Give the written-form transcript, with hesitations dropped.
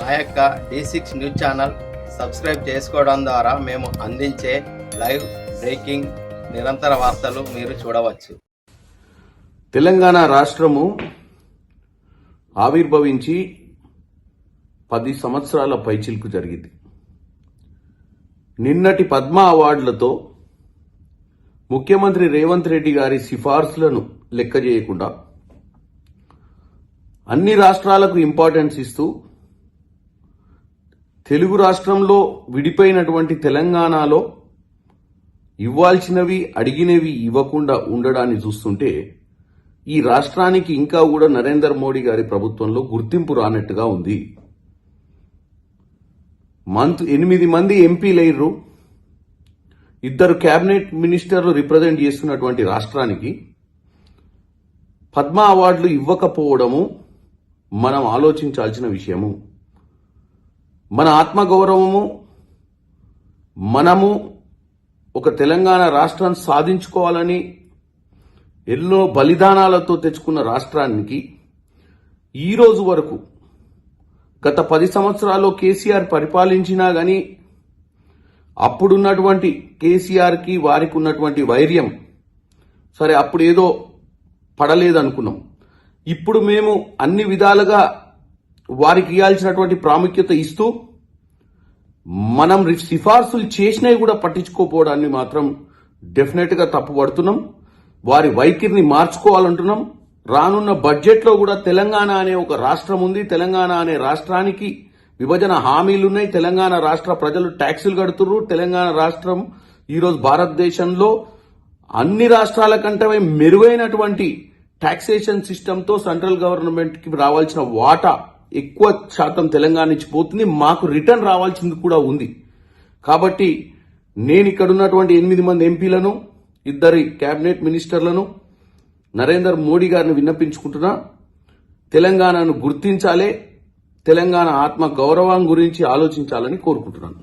మా యొక్క D6 news channel subscribe చేసుకోవడం ద్వారా మేము అందించే లైవ్ బ్రేకింగ్ నిరంతర వార్తలు మీరు చూడవచ్చు. తెలంగాణ రాష్ట్రము ఆవిర్భవించి 10 సంవత్సరాల పైచిలుకు జరిగింది. నిన్నటి పద్మ అవార్డులతో ముఖ్యమంత్రి రేవంత్ రెడ్డి గారి సిఫార్సులను లెక్క చేయకుండా అన్ని రాష్ట్రాలకు ఇంపార్టెన్స్ ఇస్తూ తెలుగు రాష్ట్రంలో విడిపోయినటువంటి తెలంగాణలో ఇవ్వాల్సినవి అడిగినవి ఇవ్వకుండా ఉండడాన్ని చూస్తుంటే ఈ రాష్ట్రానికి ఇంకా కూడా నరేంద్ర మోడీ గారి ప్రభుత్వంలో గుర్తింపు రానట్టుగా ఉంది. 8 మంది ఎంపీలైర్రు, 2 కేబినెట్ మినిస్టర్లు రిప్రజెంట్ చేస్తున్నటువంటి రాష్ట్రానికి పద్మ అవార్డులు ఇవ్వకపోవడము మనం ఆలోచించాల్సిన విషయము. మన ఆత్మగౌరవము, మనము ఒక తెలంగాణ రాష్ట్రాన్ని సాధించుకోవాలని ఎన్నో బలిదానాలతో తెచ్చుకున్న రాష్ట్రానికి ఈ రోజు వరకు గత 10 సంవత్సరాల్లో కేసీఆర్ పరిపాలించినా గాని అప్పుడున్నటువంటి కేసీఆర్కి వారికి ఉన్నటువంటి వైర్యం సరే అప్పుడు ఏదో పడలేదనుకున్నాం. ఇప్పుడు మేము అన్ని విధాలుగా వారికి ఇవ్వాల్సినటువంటి ప్రాముఖ్యత ఇస్తూ మనం సిఫార్సులు చేసినవి కూడా పట్టించుకోకపోవడాన్ని మాత్రం డెఫినెట్గా తప్పుపడుతున్నాం. వారి వైఖరిని మార్చుకోవాలంటున్నాం. రానున్న బడ్జెట్లో కూడా తెలంగాణ అనే ఒక రాష్ట్రం ఉంది. తెలంగాణ అనే రాష్ట్రానికి విభజన హామీలున్నాయి. తెలంగాణ రాష్ట్ర ప్రజలు ట్యాక్సులు కడుతున్నారు. తెలంగాణ రాష్ట్రం ఈరోజు భారతదేశంలో అన్ని రాష్ట్రాల కంటే మెరుగైనటువంటి టాక్సేషన్ సిస్టంతో సెంట్రల్ గవర్నమెంట్ కి రావాల్సిన వాటా ఎక్కువ శాతం తెలంగాణ నుంచి పోతుంది. మాకు రిటర్న్ రావాల్సింది కూడా ఉంది. కాబట్టి నేను ఇక్కడ ఉన్నటువంటి 8 మంది ఎంపీలను, 2 కేబినెట్ మినిస్టర్లను నరేంద్ర మోడీ గారిని విన్నపించుకుంటున్నా. తెలంగాణను గుర్తించాలి, తెలంగాణ ఆత్మ గౌరవం గురించి ఆలోచించాలని కోరుకుంటున్నాను.